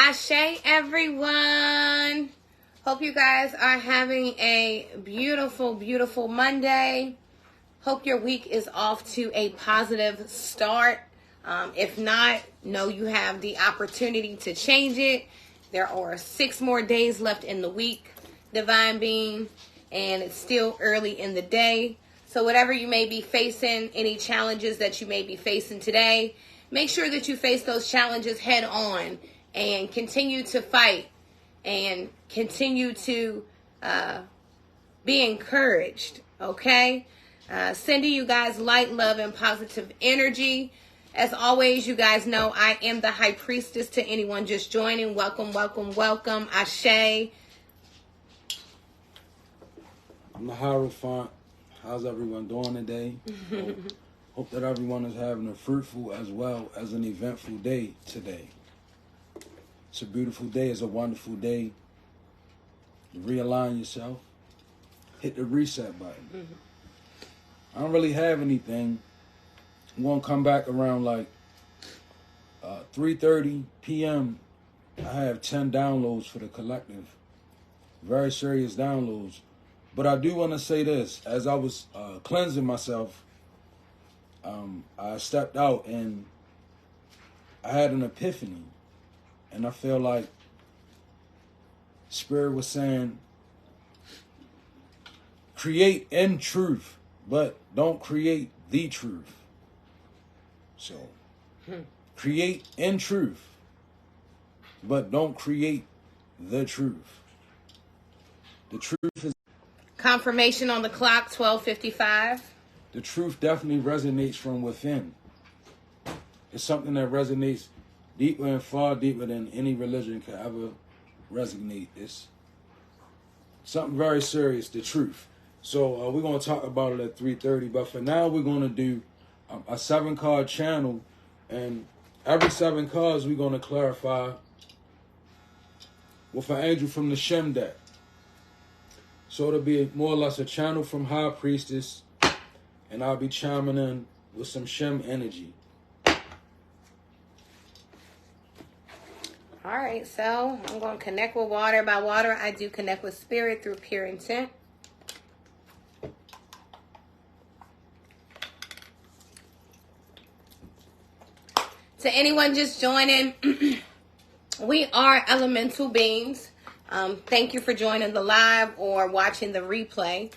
Ashe, everyone. Hope you guys are having a beautiful, beautiful Monday. Hope your week is off to a positive start. If not, know you have the opportunity to change it. There are 6 more days left in the week, Divine Being, and it's still early in the day. So whatever you may be facing, any challenges that you may be facing today, make sure that you face those challenges head on and continue to fight and continue to be encouraged, okay? Sending you guys light, love, and positive energy. As always, you guys know I am the High Priestess. To anyone just joining, welcome, welcome, welcome. Ashe. I'm the Hierophant. How's everyone doing today? Hope that everyone is having a fruitful as well as an eventful day today. It's a beautiful day. It's a wonderful day. Realign yourself. Hit the reset button. I don't really have anything. I'm going to come back around like 3:30 p.m. I have 10 downloads for the collective. Very serious downloads. But I do want to say this. As I was cleansing myself, I stepped out and I had an epiphany. And I feel like Spirit was saying, create in truth, but don't create the truth. So, create in truth, but don't create the truth. The truth is... Confirmation on the clock, 12:55. The truth definitely resonates from within. It's something that resonates deeper and far deeper than any religion could ever resonate. It's something very serious, the truth. So we're going to talk about it at 3:30. But for now, we're going to do a 7-card channel. And every 7 cards, we're going to clarify with an angel from the Shem deck. So it'll be more or less a channel from High Priestess. And I'll be chiming in with some Shem energy. All right, so I'm going to connect with water. By water, I do connect with spirit through pure intent. To anyone just joining, we are elemental beings. Thank you for joining the live or watching the replay.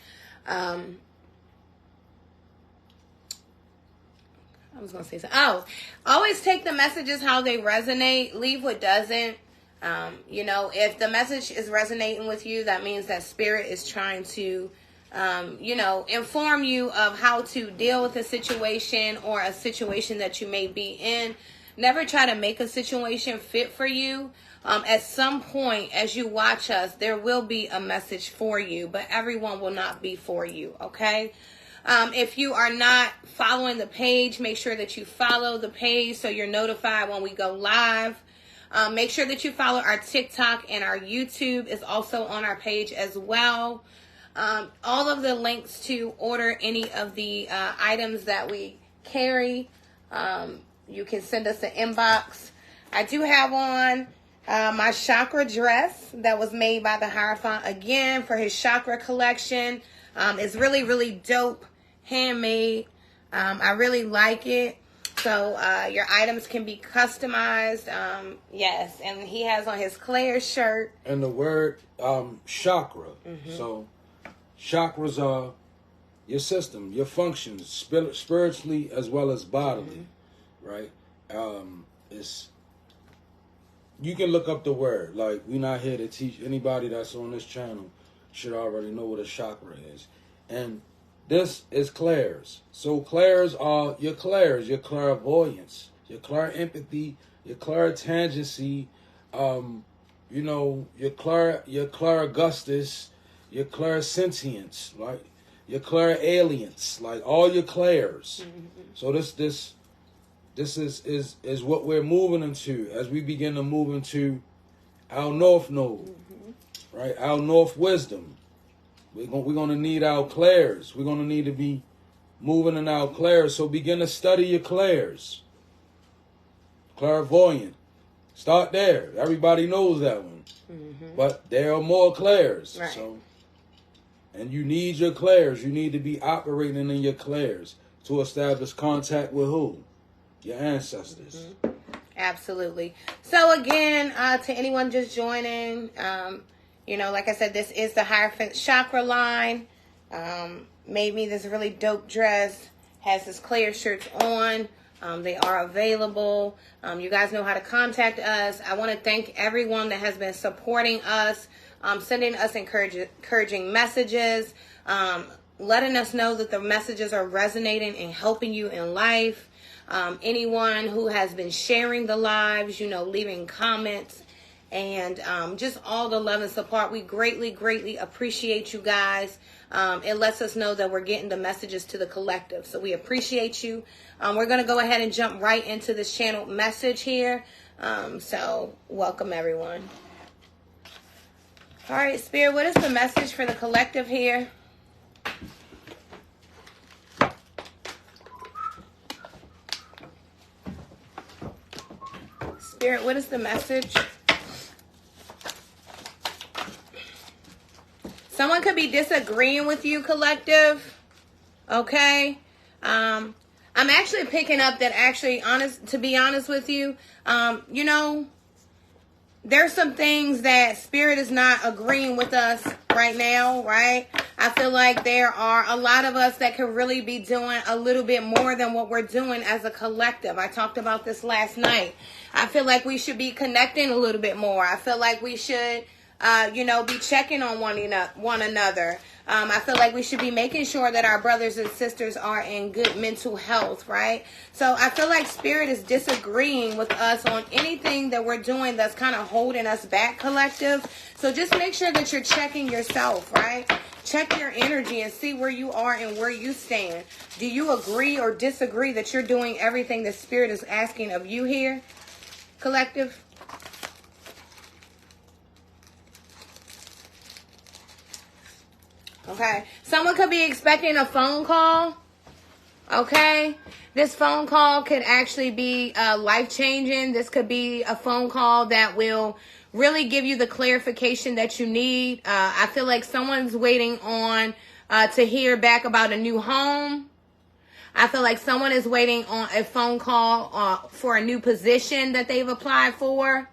I was going to say something. Oh, always take the messages how they resonate. Leave what doesn't. If the message is resonating with you, that means that Spirit is trying to, inform you of how to deal with a situation or a situation that you may be in. Never try to make a situation fit for you. At some point, as you watch us, there will be a message for you, but everyone will not be for you, okay? If you are not following the page, make sure that you follow the page so you're notified when we go live. Make sure that you follow our TikTok, and our YouTube is also on our page as well. All of the links to order any of the items that we carry, you can send us an inbox. I do have on my chakra dress that was made by the Hierophant again for his chakra collection. It's really, really dope, handmade. I really like it. So your items can be customized. Yes, and he has on his Claire shirt. And the word chakra. So chakras are your system, your functions, spiritually as well as bodily, right? You can look up the word. Like, we're not here to teach. Anybody that's on this channel should already know what a chakra is. And this is clairs. So clairs are your clairs, your clairvoyance, your clairempathy, your clairtangency, your clairaugustus, your clairsentience, like your clairalience, like all your clairs. So this is what we're moving into as we begin to move into our North Node, right? Our North Wisdom. We're going to need our clairs. We're going to need to be moving in our clairs. So begin to study your clairs. Clairvoyant, Start there. Everybody knows that one. But there are more clairs. Right. So, and you need your clairs. You need to be operating in your clairs to establish contact with who? Your ancestors. Absolutely. So again, to anyone just joining, like I said, this is the Hierophant chakra line. Made me this really dope dress. Has this clear shirts on. They are available. You guys know how to contact us. I want to thank everyone that has been supporting us, sending us encouraging messages, letting us know that the messages are resonating and helping you in life. Anyone who has been sharing the lives, leaving comments, and just all the love and support. We greatly, greatly appreciate you guys. It lets us know that we're getting the messages to the collective. So we appreciate you. We're going to go ahead and jump right into this channel message here. So welcome, everyone. All right, Spirit, what is the message for the collective here? Spirit, what is the message? Someone could be disagreeing with you, collective. Okay? I'm actually picking up that to be honest with you, there's some things that Spirit is not agreeing with us right now, right? I feel like there are a lot of us that could really be doing a little bit more than what we're doing as a collective. I talked about this last night. I feel like we should be connecting a little bit more. I feel like we should, be checking on one another. I feel like we should be making sure that our brothers and sisters are in good mental health, right? So I feel like Spirit is disagreeing with us on anything that we're doing that's kind of holding us back, collective. So just make sure that you're checking yourself, right? Check your energy and see where you are and where you stand. Do you agree or disagree that you're doing everything that Spirit is asking of you here, collective? Okay. Someone could be expecting a phone call. Okay. This phone call could actually be life-changing. This could be a phone call that will really give you the clarification that you need. I feel like someone's waiting on to hear back about a new home. I feel like someone is waiting on a phone call for a new position that they've applied for.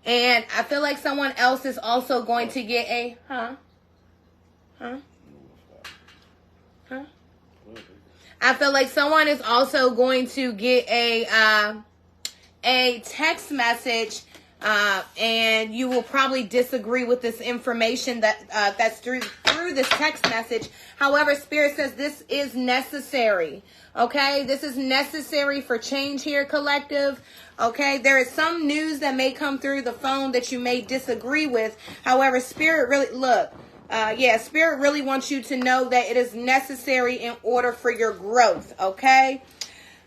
And I feel like someone else is also going to get a... I feel like someone is also going to get a text message, and you will probably disagree with this information that's through this text message. However, Spirit says this is necessary. Okay, this is necessary for change here, collective. Okay, there is some news that may come through the phone that you may disagree with. However, Spirit Spirit really wants you to know that it is necessary in order for your growth, okay?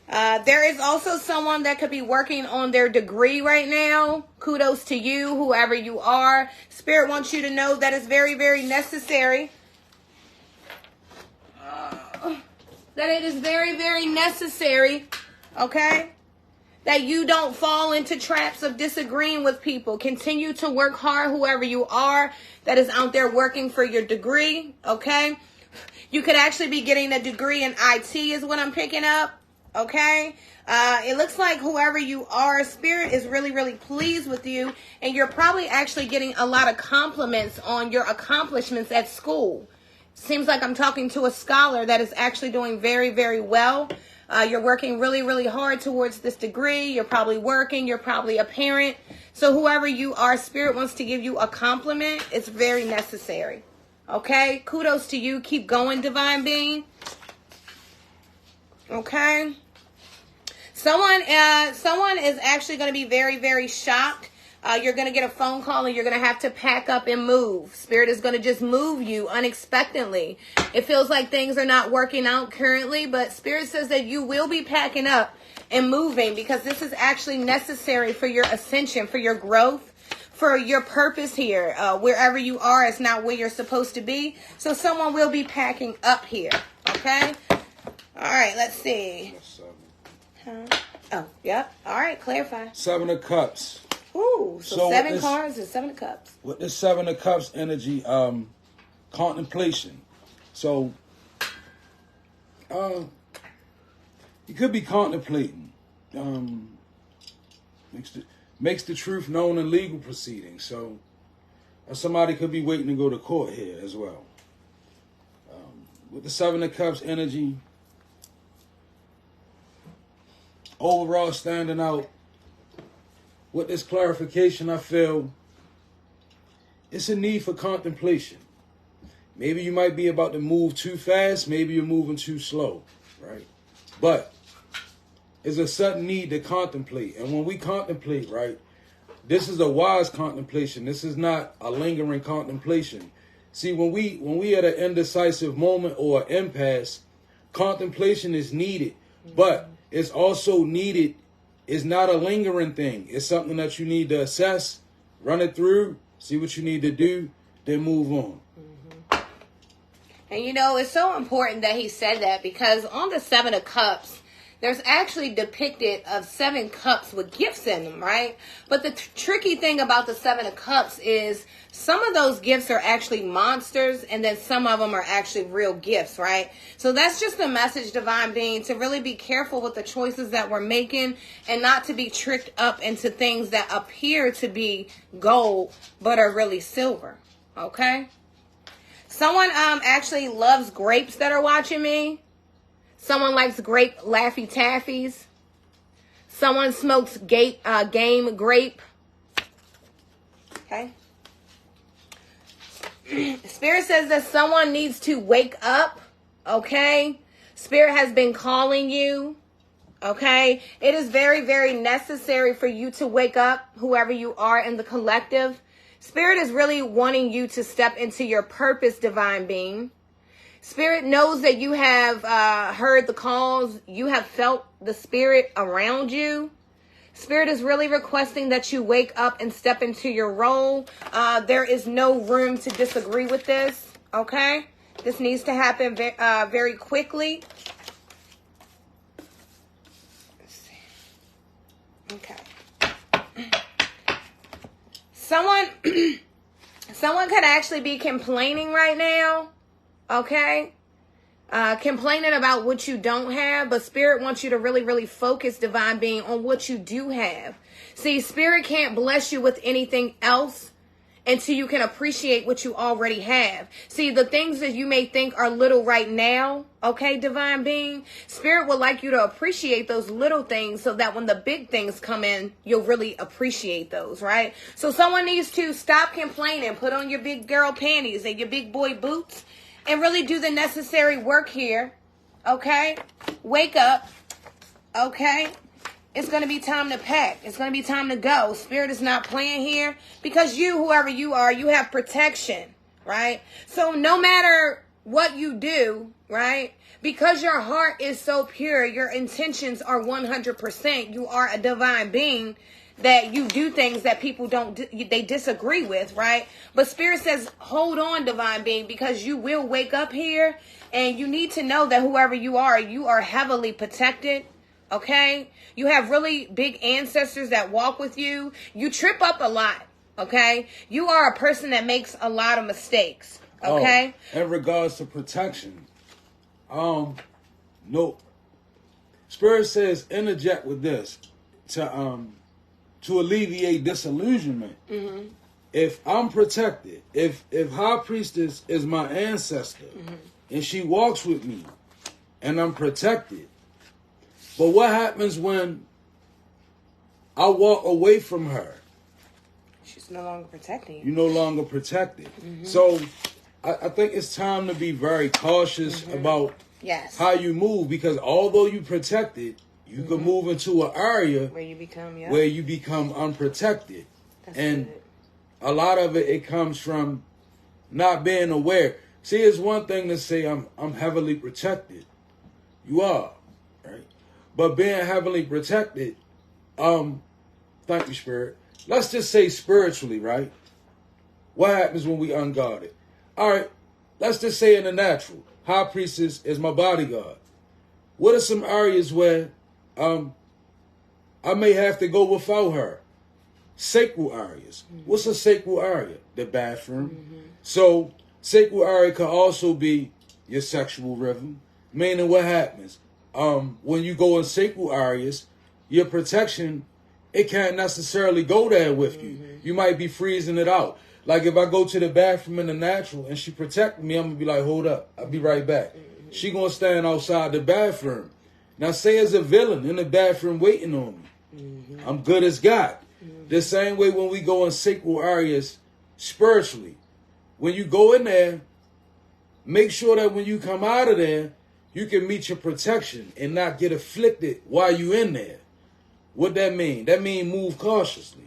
There is also someone that could be working on their degree right now. Kudos to you, whoever you are. Spirit wants you to know that it's very, very necessary. That it is very, very necessary, okay? That you don't fall into traps of disagreeing with people. Continue to work hard, whoever you are that is out there working for your degree, okay? You could actually be getting a degree in IT is what I'm picking up, okay? It looks like whoever you are, Spirit is really, really pleased with you, and you're probably actually getting a lot of compliments on your accomplishments at school. Seems like I'm talking to a scholar that is actually doing very, very well. You're working really, really hard towards this degree. You're probably working. You're probably a parent. So whoever you are, Spirit wants to give you a compliment. It's very necessary. Okay? Kudos to you. Keep going, Divine Being. Okay? Someone is actually going to be very, very shocked. You're going to get a phone call and you're going to have to pack up and move. Spirit is going to just move you unexpectedly. It feels like things are not working out currently, but Spirit says that you will be packing up and moving because this is actually necessary for your ascension, for your growth, for your purpose here. Wherever you are is not where you're supposed to be. So someone will be packing up here. Okay? All right, let's see. Oh, yep. All right, clarify. Seven of Cups. Ooh, so 7 cards and 7 of Cups. With this 7 of Cups energy, contemplation. So, you could be contemplating. Makes the truth known in legal proceedings. So, somebody could be waiting to go to court here as well. With the 7 of Cups energy, overall standing out, with this clarification, I feel it's a need for contemplation. Maybe you might be about to move too fast. Maybe you're moving too slow, right? But it's a sudden need to contemplate. And when we contemplate, right, this is a wise contemplation. This is not a lingering contemplation. See, when we at an indecisive moment or an impasse, contemplation is needed. But it's also needed. It's not a lingering thing. It's something that you need to assess, run it through, see what you need to do, then move on. And you know, it's so important that he said that, because on the 7 of Cups, there's actually depicted of 7 cups with gifts in them, right? But the tricky thing about the 7 of Cups is some of those gifts are actually monsters, and then some of them are actually real gifts, right? So that's just the message, Divine Being, to really be careful with the choices that we're making and not to be tricked up into things that appear to be gold but are really silver, okay? Someone actually loves grapes that are watching me. Someone likes grape Laffy Taffies. Someone smokes game grape. Okay. Spirit says that someone needs to wake up. Okay. Spirit has been calling you. Okay. It is very, very necessary for you to wake up, whoever you are in the collective. Spirit is really wanting you to step into your purpose, Divine Being. Spirit knows that you have heard the calls. You have felt the spirit around you. Spirit is really requesting that you wake up and step into your role. There is no room to disagree with this. Okay? This needs to happen very quickly. Let's see. Okay. Someone could actually be complaining right now. Okay? Complaining about what you don't have, but Spirit wants you to really, really focus, Divine Being, on what you do have. See, Spirit can't bless you with anything else until you can appreciate what you already have. See, the things that you may think are little right now, okay, Divine Being, Spirit would like you to appreciate those little things so that when the big things come in, you'll really appreciate those, right? So someone needs to stop complaining, put on your big girl panties and your big boy boots, and really do the necessary work here, okay? Wake up, okay? It's going to be time to pack. It's going to be time to go. Spirit is not playing here, because you, whoever you are, you have protection, right? So no matter what you do, right, because your heart is so pure, your intentions are 100%. You are a divine being, that you do things that people they disagree with, right? But Spirit says, hold on, Divine Being, because you will wake up here, and you need to know that whoever you are heavily protected, okay? You have really big ancestors that walk with you. You trip up a lot, okay? You are a person that makes a lot of mistakes, okay? Oh, in regards to protection, no. Spirit says interject with this to alleviate disillusionment. Mm-hmm. If I'm protected, if High Priestess is my ancestor, mm-hmm. and she walks with me, and I'm protected, but what happens when I walk away from her? She's no longer protecting you. You're no longer protected. Mm-hmm. So I think it's time to be very cautious, mm-hmm. about how you move, because although you protected, you mm-hmm. can move into an area where you become unprotected. That's and good. A lot of it comes from not being aware. See, it's one thing to say I'm heavily protected. You are, right? But being heavily protected, thank you, Spirit. Let's just say spiritually, right? What happens when we unguarded? All right, let's just say in the natural, High Priestess is my bodyguard. What are some areas where I may have to go without her. Sacral areas. What's a sacral area? The bathroom. So sacral area could also be your sexual rhythm. Meaning what happens? When you go in sacral areas, your protection, it can't necessarily go there with you. You might be freezing it out. Like if I go to the bathroom in the natural and she protect me, I'm going to be like, hold up, I'll be right back. She going to stand outside the bathroom. Now say as a villain in the bathroom waiting on me. I'm good as God. The same way when we go in sacral areas spiritually. When you go in there, make sure that when you come out of there, you can meet your protection and not get afflicted while you in there. What that mean? That mean move cautiously.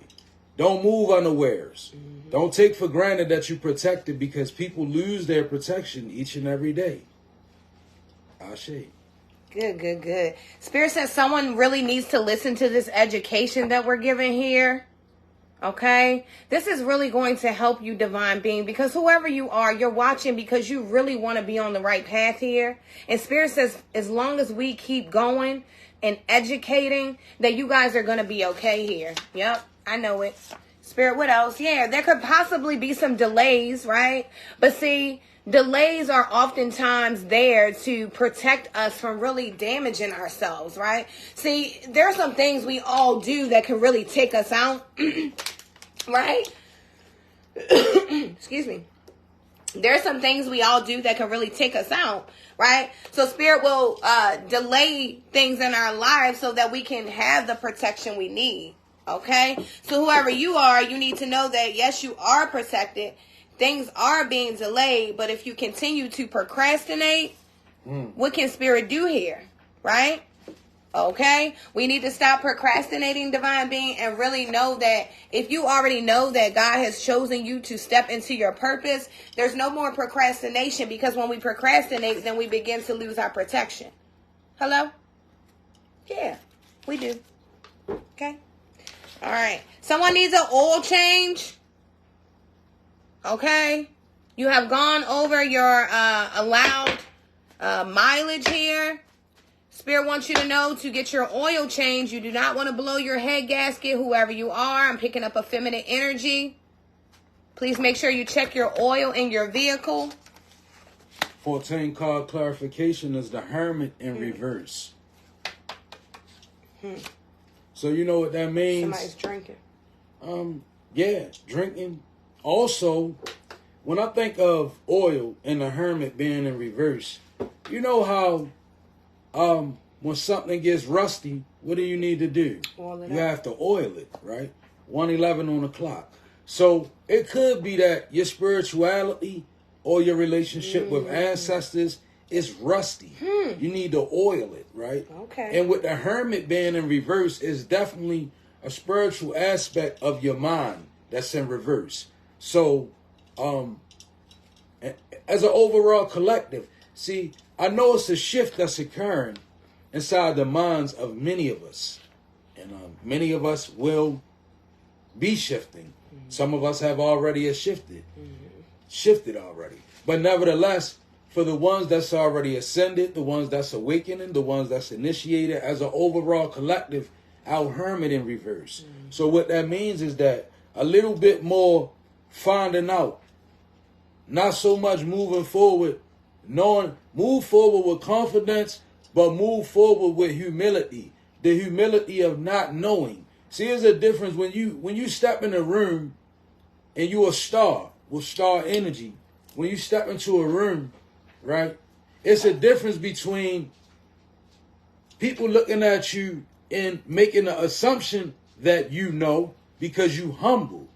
Don't move unawares. Don't take for granted that you're protected because people lose their protection each and every day. Ashe. Good. Spirit says someone really needs to listen to this education that we're giving here. Okay? This is really going to help you, divine being, because whoever you are, you're watching because you really want to be on the right path here. And Spirit says as long as we keep going and educating, that you guys are going to be okay here. Yep, I know it. Spirit, what else? Yeah, there could possibly be some delays, right? But see, delays are oftentimes there to protect us from really damaging ourselves, right? See, there are some things we all do that can really take us out, right? Excuse me. There are some things we all do that can really take us out, right? So Spirit will delay things in our lives so that we can have the protection we need, okay? So whoever you are, you need to know that, yes, you are protected. Things are being delayed, but if you continue to procrastinate, what can Spirit do here, right? Okay? We need to stop procrastinating, divine being, and really know that if you already know that God has chosen you to step into your purpose, there's no more procrastination, because when we procrastinate, then we begin to lose our protection. Hello? Yeah, we do. Okay? All right. Someone needs an oil change. Okay? You have gone over your allowed mileage here. Spirit wants you to know to get your oil change. You do not want to blow your head gasket, whoever you are. I'm picking up a feminine energy. Please make sure you check your oil in your vehicle. 14 card clarification is the Hermit in reverse. So you know what that means? Somebody's drinking. Yeah, drinking. Also, when I think of oil and the Hermit being in reverse, you know how when something gets rusty, what do you need to do? You have to oil it, right? 1:11 on the clock. So it could be that your spirituality or your relationship with ancestors is rusty. You need to oil it, right? Okay. And with the Hermit being in reverse, is definitely a spiritual aspect of your mind that's in reverse. So, as an overall collective, see, I know it's a shift that's occurring inside the minds of many of us. And many of us will be shifting. Some of us have already shifted already. But nevertheless, for the ones that's already ascended, the ones that's awakening, the ones that's initiated, as an overall collective, our Hermit in reverse. So what that means is that a little bit more finding out, not so much moving forward, move forward with confidence, but move forward with humility. The humility of not knowing. See, there's a difference when you step in a room and you're a star with star energy. When you step into a room, right? It's a difference between people looking at you and making the assumption that you know because you humble.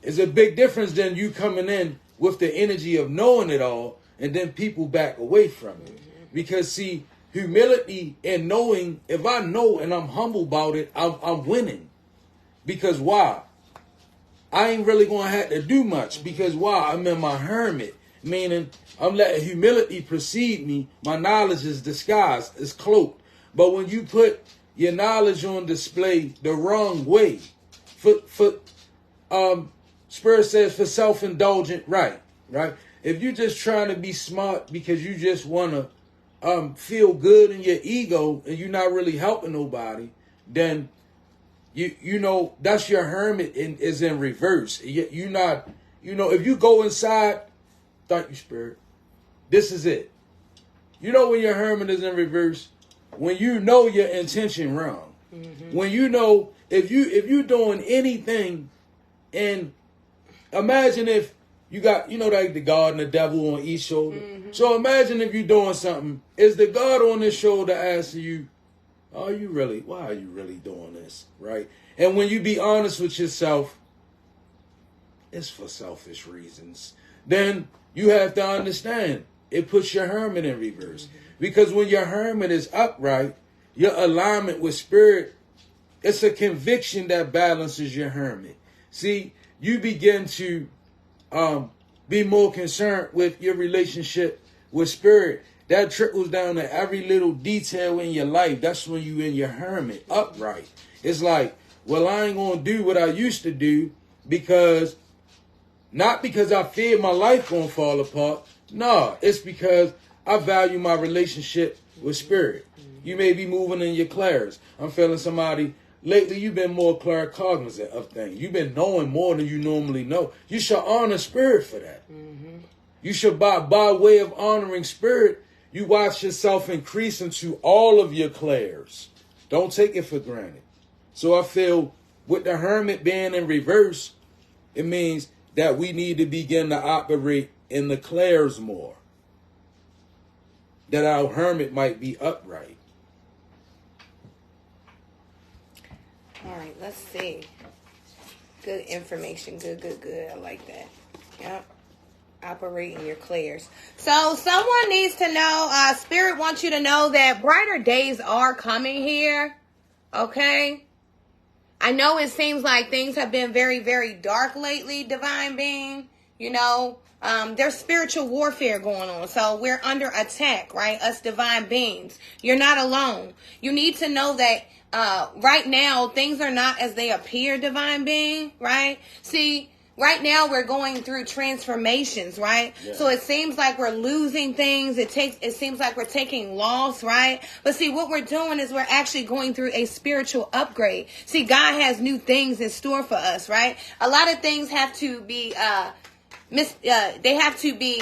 It's a big difference than you coming in with the energy of knowing it all and then people back away from it. Because see, humility and knowing, if I know and I'm humble about it, I'm winning. Because why? I ain't really going to have to do much. Because why? I'm in my Hermit. Meaning, I'm letting humility precede me. My knowledge is disguised, is cloaked. But when you put your knowledge on display the wrong way, Spirit says for self-indulgent, right? If you're just trying to be smart because you just want to feel good in your ego and you're not really helping nobody, then you know that's your hermit is in reverse. You're not, you know, if you go inside, thank you, Spirit. This is it. You know when your hermit is in reverse, when you know your intention wrong. Mm-hmm. When you know if you doing anything, and imagine if you got, you know, like the God and the devil on each shoulder. Mm-hmm. So imagine if you're doing something, is the God on this shoulder asking you, why are you really doing this? Right? And when you be honest with yourself, it's for selfish reasons. Then you have to understand it puts your hermit in reverse. Mm-hmm. Because when your hermit is upright, your alignment with spirit, it's a conviction that balances your hermit. See, you begin to be more concerned with your relationship with spirit. That trickles down to every little detail in your life. That's when you in your hermit, upright. It's like, well, I ain't going to do what I used to do because, not because I fear my life going to fall apart. No, it's because I value my relationship with spirit. You may be moving in your clairs. I'm feeling somebody, lately you've been more claircognizant of things. You've been knowing more than you normally know. You should honor spirit for that. Mm-hmm. You should, by way of honoring spirit, you watch yourself increase into all of your clairs. Don't take it for granted. So I feel with the hermit being in reverse, it means that we need to begin to operate in the clairs more. That our hermit might be upright. All right, let's see. Good information. Good. I like that. Yep. Operate in your clairs. So someone needs to know, Spirit wants you to know that brighter days are coming here. Okay? I know it seems like things have been very, very dark lately, Divine Being. You know, there's spiritual warfare going on. So we're under attack, right? Us divine beings. You're not alone. You need to know that right now, things are not as they appear, Divine Being, right? See, right now we're going through transformations, right? Yeah. So it seems like we're losing things. It seems like we're taking loss, right? But see, what we're doing is we're actually going through a spiritual upgrade. See, God has new things in store for us, right? A lot of things have to be they have to be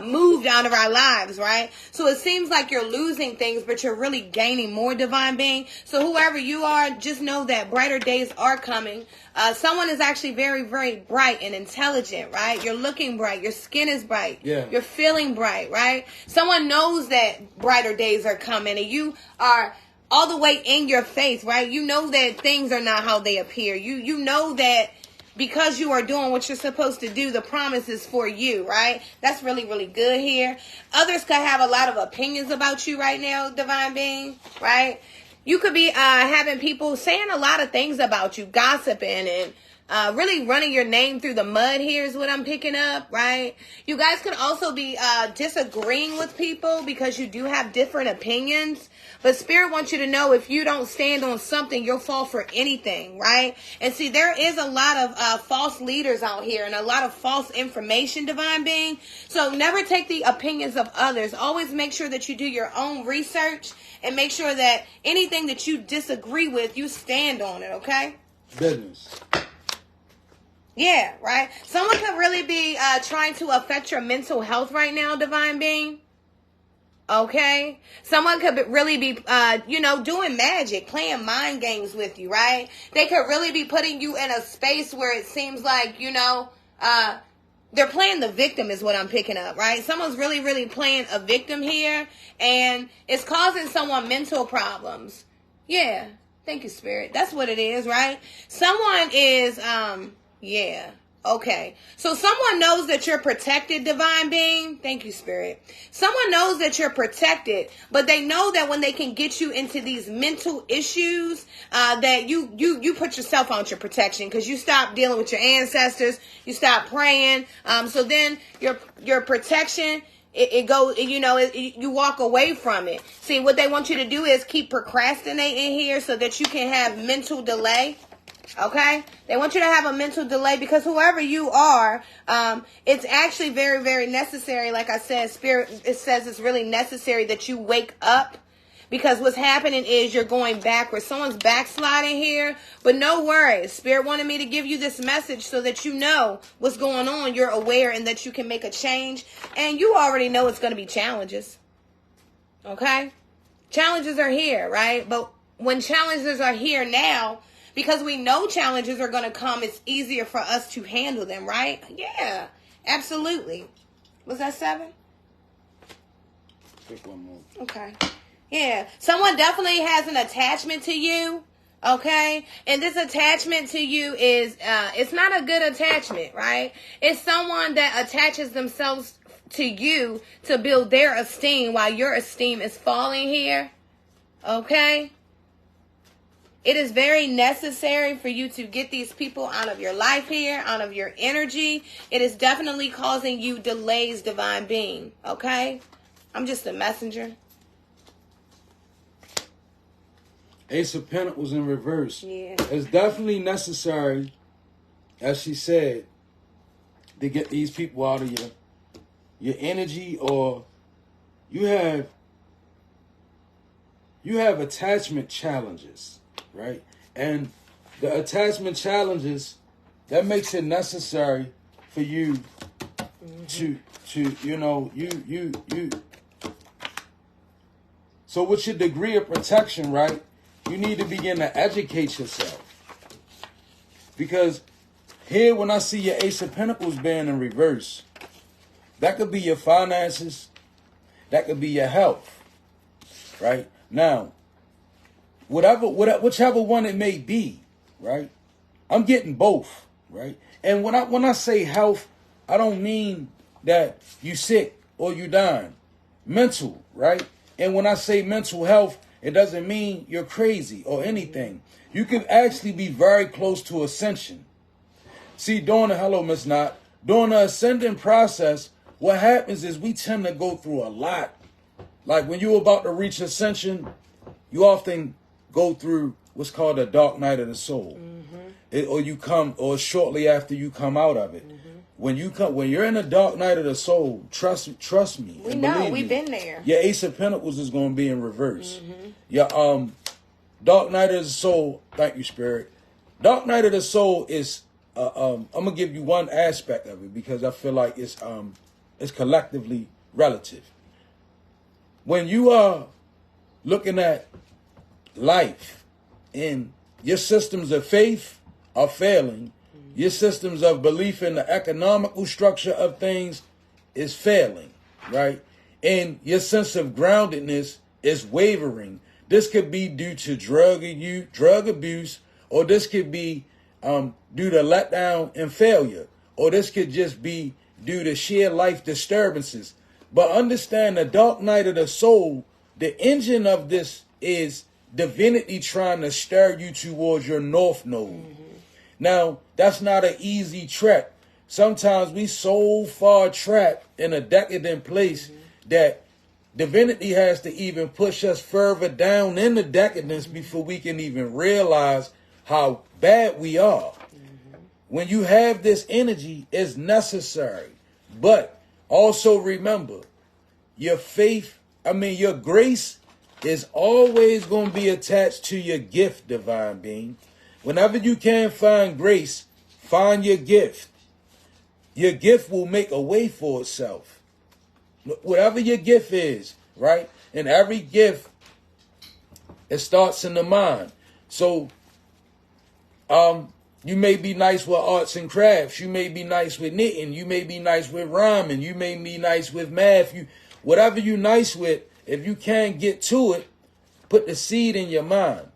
moved out of our lives, right? So it seems like you're losing things, but you're really gaining more, Divine Being. So whoever you are, just know that brighter days are coming. Someone is actually very, very bright and intelligent, right? You're looking bright. Your skin is bright. Yeah. You're feeling bright, right? Someone knows that brighter days are coming, and you are all the way in your faith, right? You know that things are not how they appear. You know that because you are doing what you're supposed to do, the promise is for you, right? That's really, really good here. Others could have a lot of opinions about you right now, Divine Being, right? You could be having people saying a lot of things about you, gossiping and really running your name through the mud here is what I'm picking up, right? You guys could also be disagreeing with people because you do have different opinions. But Spirit wants you to know if you don't stand on something, you'll fall for anything, right? And see, there is a lot of false leaders out here and a lot of false information, Divine Being. So never take the opinions of others. Always make sure that you do your own research and make sure that anything that you disagree with, you stand on it, okay? Business. Yeah, right? Someone could really be trying to affect your mental health right now, Divine Being. Okay? Someone could really be, doing magic, playing mind games with you, right? They could really be putting you in a space where it seems like, they're playing the victim is what I'm picking up, right? Someone's really, really playing a victim here, and it's causing someone mental problems. Yeah. Thank you, Spirit. That's what it is, right? Someone is, okay. So someone knows that you're protected, Divine Being. Thank you, Spirit. Someone knows that you're protected, but they know that when they can get you into these mental issues, that you put yourself on your protection because you stop dealing with your ancestors. You stop praying. So then your protection, it goes, you walk away from it. See, what they want you to do is keep procrastinating here so that you can have mental delay. Okay? They want you to have a mental delay because whoever you are, it's actually very, very necessary. Like I said, Spirit, it says it's really necessary that you wake up Because what's happening is you're going backwards. Someone's backsliding here, but no worries. Spirit wanted me to give you this message so that you know what's going on. You're aware and that you can make a change. And you already know it's going to be challenges. Okay? Challenges are here, right? But when challenges are here now, because we know challenges are going to come, it's easier for us to handle them, right? Yeah, absolutely. Was that 7? Pick one more. Okay. Yeah. Someone definitely has an attachment to you. Okay. And this attachment to you is, it's not a good attachment, right? It's someone that attaches themselves to you to build their esteem while your esteem is falling here. Okay. It is very necessary for you to get these people out of your life here, out of your energy. It is definitely causing you delays, divine being. Okay. I'm just a messenger. Ace of Pentacles in reverse. Yeah. It's definitely necessary, as she said, to get these people out of your energy, or you have attachment challenges, right? And the attachment challenges, that makes it necessary for you to so with your degree of protection, right, you need to begin to educate yourself. Because here, when I see your Ace of Pentacles being in reverse, that could be your finances, that could be your health, right? Now, whichever one it may be, right, I'm getting both, right? And when I say health, I don't mean that you sick or you dying. Mental, right? And when I say mental health, it doesn't mean you're crazy or anything. You can actually be very close to ascension. See, during the ascending process, what happens is we tend to go through a lot. Like when you're about to reach ascension, you often go through what's called a dark night of the soul. Or shortly after you come out of it. When you're in a dark night of the soul, trust me. We know, we've been there. Your Ace of Pentacles is going to be in reverse. Your dark night of the soul. Thank you, Spirit. Dark night of the soul is. I'm gonna give you one aspect of it because I feel like it's collectively relative. When you are looking at life and your systems of faith are failing, your systems of belief in the economical structure of things is failing, right? And your sense of groundedness is wavering. This could be due to drug abuse, or this could be due to letdown and failure, or this could just be due to sheer life disturbances. But understand the dark night of the soul, the engine of this is divinity trying to stir you towards your north node. Now, that's not an easy trek. Sometimes we so far trapped in a decadent place that divinity has to even push us further down in the decadence before we can even realize how bad we are. When you have this energy, it's necessary. But also remember, your grace is always going to be attached to your gift, divine being. Whenever you can find grace, find your gift. Your gift will make a way for itself. Whatever your gift is, right? And every gift, it starts in the mind. So, you may be nice with arts and crafts. You may be nice with knitting. You may be nice with rhyming. You may be nice with math. Whatever you're nice with, if you can't get to it, put the seed in your mind.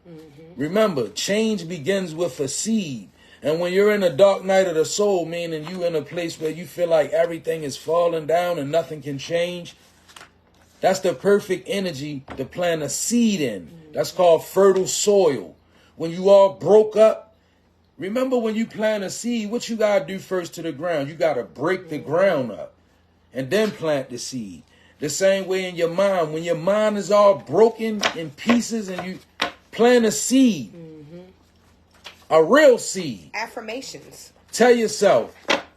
Remember, change begins with a seed. And when you're in a dark night of the soul, meaning you in a place where you feel like everything is falling down and nothing can change, that's the perfect energy to plant a seed in. That's called fertile soil. When you all broke up, remember when you plant a seed, what you got to do first to the ground? You got to break the ground up and then plant the seed. The same way in your mind. When your mind is all broken in pieces and you plant a seed, a real seed. Affirmations. Tell yourself,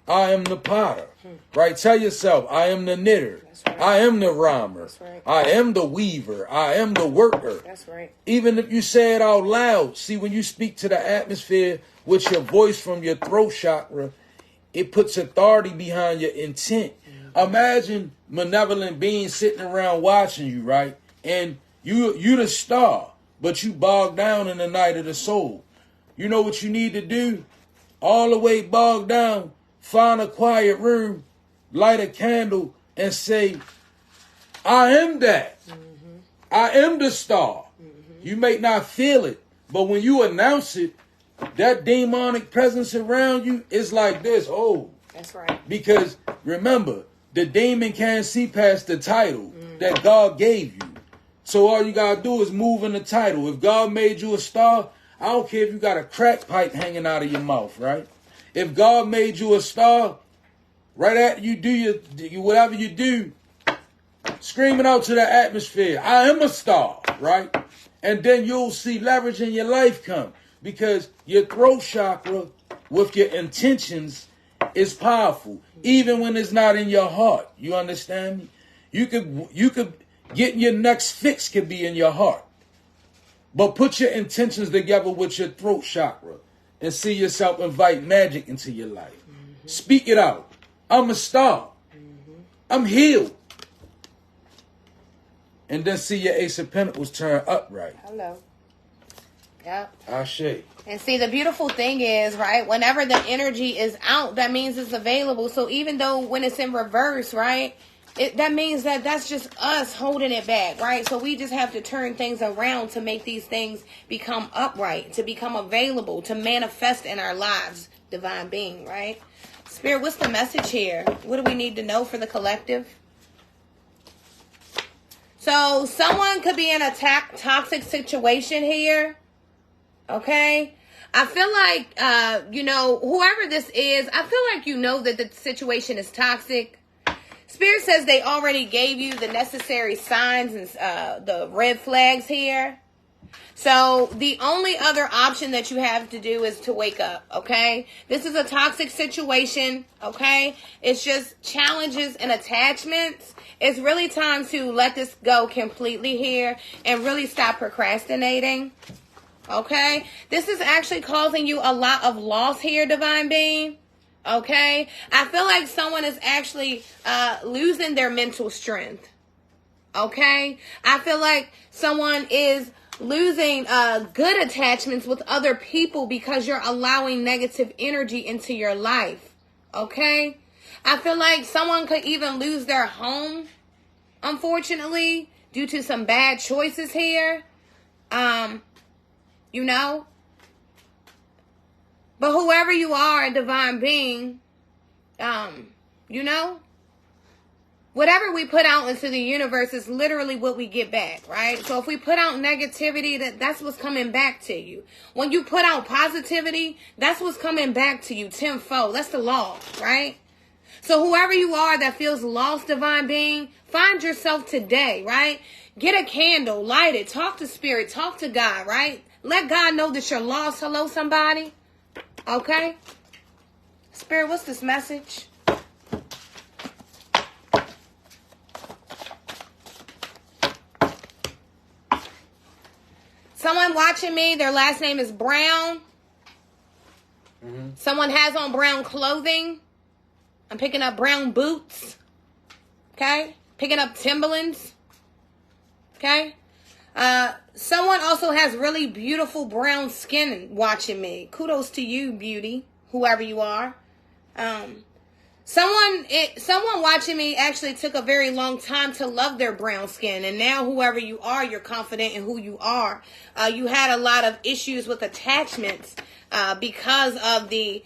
I am the potter. Right? Tell yourself, I am the knitter. Right. I am the rhymer. That's right. I am the weaver. I am the worker. That's right. Even if you say it out loud, see, when you speak to the atmosphere with your voice from your throat chakra, it puts authority behind your intent. Imagine malevolent beings sitting around watching you, right? And you the star, but you bogged down in the night of the soul. You know what you need to do? All the way bogged down, find a quiet room, light a candle, and say, I am that. I am the star. You may not feel it, but when you announce it, that demonic presence around you is like this. Oh, that's right. Because remember, the demon can't see past the title that God gave you. So all you got to do is move in the title. If God made you a star, I don't care if you got a crack pipe hanging out of your mouth, right? If God made you a star, right after you do your whatever you do, screaming out to the atmosphere, I am a star, right? And then you'll see leverage in your life come. Because your throat chakra, with your intentions, is powerful. Even when it's not in your heart. You understand me? You could get your next fix could be in your heart. But put your intentions together with your throat chakra and see yourself invite magic into your life. Speak it out. I'm a star. I'm healed. And then see your Ace of Pentacles turn upright. Hello. Yep. Ashe. And see, the beautiful thing is, right, whenever the energy is out, that means it's available. So even though when it's in reverse, right, that means that that's just us holding it back, right? So we just have to turn things around to make these things become upright, to become available, to manifest in our lives, divine being, right? Spirit, what's the message here? What do we need to know for the collective? So someone could be in a toxic situation here. Okay, I feel like, whoever this is, I feel like you know that the situation is toxic. Spirit says they already gave you the necessary signs and the red flags here. So the only other option that you have to do is to wake up, okay? This is a toxic situation, okay? It's just challenges and attachments. It's really time to let this go completely here and really stop procrastinating. Okay, this is actually causing you a lot of loss here, divine being. Okay, I feel like someone is actually losing their mental strength. Okay, I feel like someone is losing good attachments with other people because you're allowing negative energy into your life. Okay, I feel like someone could even lose their home, unfortunately, due to some bad choices here. But whoever you are, a divine being, whatever we put out into the universe is literally what we get back, right? So if we put out negativity, that's what's coming back to you. When you put out positivity, that's what's coming back to you tenfold. That's the law, right? So whoever you are that feels lost, divine being, find yourself today, right? Get a candle, light it, talk to spirit, talk to God, right? Let God know that you're lost. Hello, somebody. Okay? Spirit, what's this message? Someone watching me, their last name is Brown. Someone has on brown clothing. I'm picking up brown boots. Okay? Picking up Timberlands. Okay? Someone also has really beautiful brown skin watching me. Kudos to you, beauty, whoever you are. Someone watching me actually took a very long time to love their brown skin. And now whoever you are, you're confident in who you are. You had a lot of issues with attachments because of the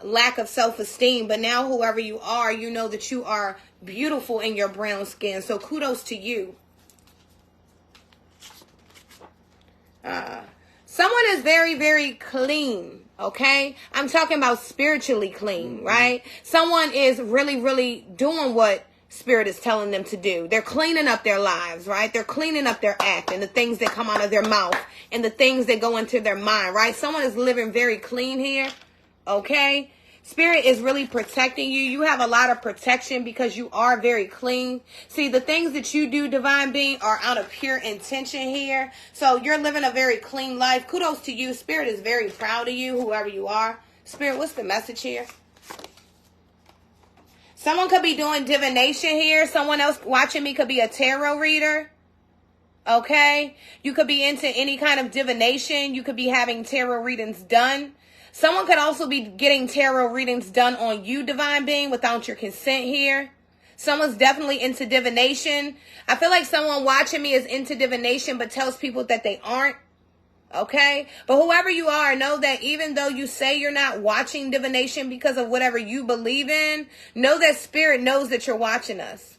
lack of self-esteem. But now whoever you are, you know that you are beautiful in your brown skin. So kudos to you. Someone is very, very clean, okay? I'm talking about spiritually clean, right? Someone is really, really doing what Spirit is telling them to do. They're cleaning up their lives, right? They're cleaning up their act and the things that come out of their mouth and the things that go into their mind, right? Someone is living very clean here, okay? Spirit is really protecting you. You have a lot of protection because you are very clean. See, the things that you do, divine being, are out of pure intention here. So you're living a very clean life. Kudos to you. Spirit is very proud of you, whoever you are. Spirit, what's the message here? Someone could be doing divination here. Someone else watching me could be a tarot reader. Okay? You could be into any kind of divination. You could be having tarot readings done. Someone could also be getting tarot readings done on you, divine being, without your consent here. Someone's definitely into divination. I feel like someone watching me is into divination but tells people that they aren't. Okay? But whoever you are, know that even though you say you're not watching divination because of whatever you believe in, know that Spirit knows that you're watching us.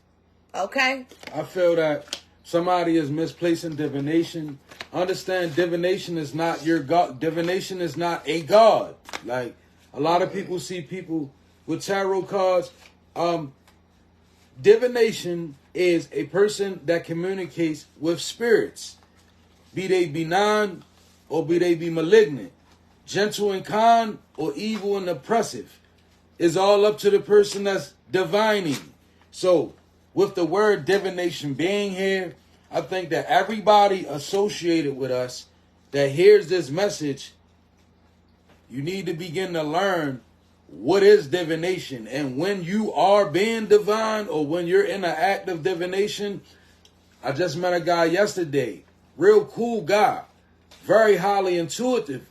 Okay? I feel that somebody is misplacing divination. Understand, divination is not your God. Divination is not a God. Like, a lot of people see people with tarot cards. Divination is a person that communicates with spirits, be they benign or be they be malignant, gentle and kind or evil and oppressive. It's all up to the person that's divining. So, with the word divination being here, I think that everybody associated with us that hears this message, you need to begin to learn what is divination. And when you are being divine or when you're in an act of divination, I just met a guy yesterday, real cool guy, very highly intuitive.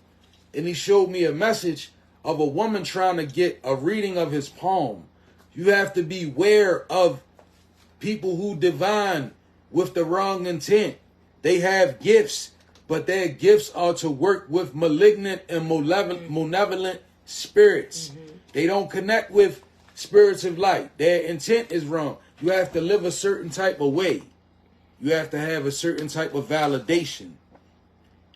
And he showed me a message of a woman trying to get a reading of his palm. You have to beware of people who divine with the wrong intent. They have gifts, but their gifts are to work with malignant and malevolent spirits. They don't connect with spirits of light. Their intent is wrong. You have to live a certain type of way. You have to have a certain type of validation.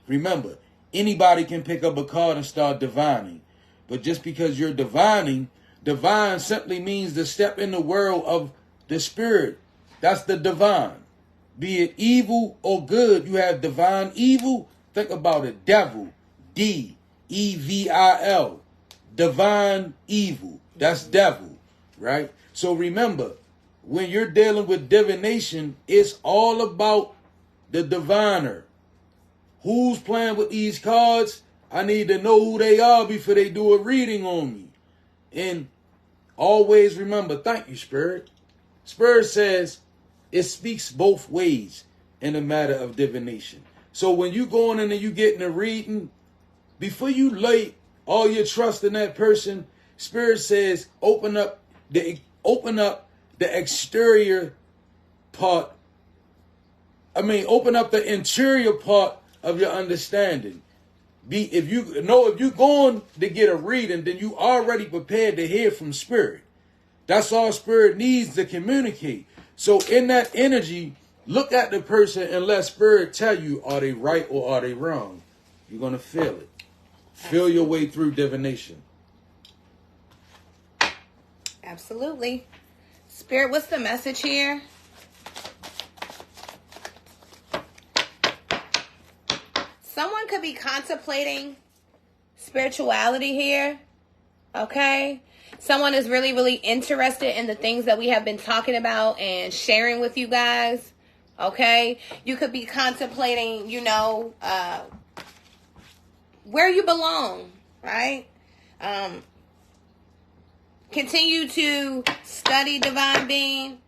Remember, anybody can pick up a card and start divining. But just because you're divining, divine simply means to step in the world of the spirit. That's the divine. Be it evil or good, you have divine evil. Think about it. Devil. D-E-V-I-L. Divine evil. That's devil. Right? So remember, when you're dealing with divination, it's all about the diviner. Who's playing with these cards? I need to know who they are before they do a reading on me. And always remember, thank you, Spirit. Spirit says, it speaks both ways in the matter of divination. So when you going in and you getting a reading, before you lay all your trust in that person, Spirit says open up the exterior part. Open up the interior part of your understanding. If you're going to get a reading, then you already prepared to hear from Spirit. That's all Spirit needs to communicate. So in that energy, look at the person and let Spirit tell you, are they right or are they wrong? You're going to feel it. Feel your way through divination. Absolutely. Spirit, what's the message here? Someone could be contemplating spirituality here. Okay? Someone is really, really interested in the things that we have been talking about and sharing with you guys. Okay? You could be contemplating, where you belong, right? Continue to study divine being.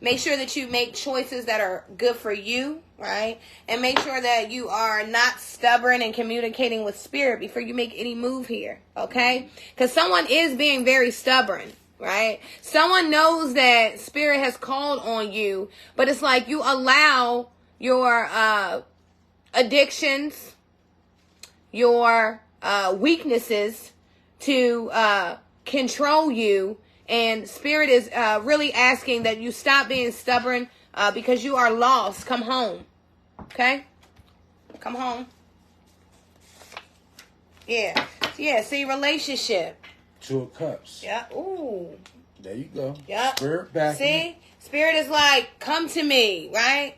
Make sure that you make choices that are good for you, right? And make sure that you are not stubborn and communicating with Spirit before you make any move here, okay? Because someone is being very stubborn, right? Someone knows that Spirit has called on you, but it's like you allow your addictions, your weaknesses to control you. And Spirit is really asking that you stop being stubborn because you are lost. Come home. Okay? Come home. Yeah. Yeah, see, relationship. Two of Cups. Yeah. Ooh. There you go. Yeah. Spirit back. See? Spirit is like, come to me, right?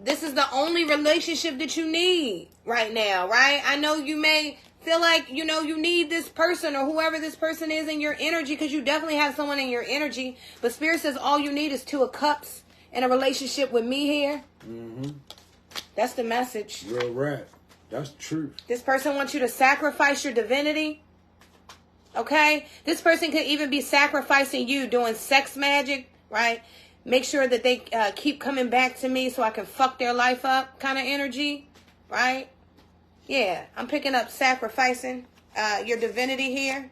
This is the only relationship that you need right now, right? I know you may feel like, you know, you need this person or whoever this person is in your energy, because you definitely have someone in your energy. But Spirit says all you need is 2 of Cups in a relationship with me here. Mm-hmm. That's the message. Real rap. That's the truth. This person wants you to sacrifice your divinity. Okay? This person could even be sacrificing you, doing sex magic, right? Make sure that they keep coming back to me so I can fuck their life up kind of energy, right? Yeah, I'm picking up sacrificing your divinity here.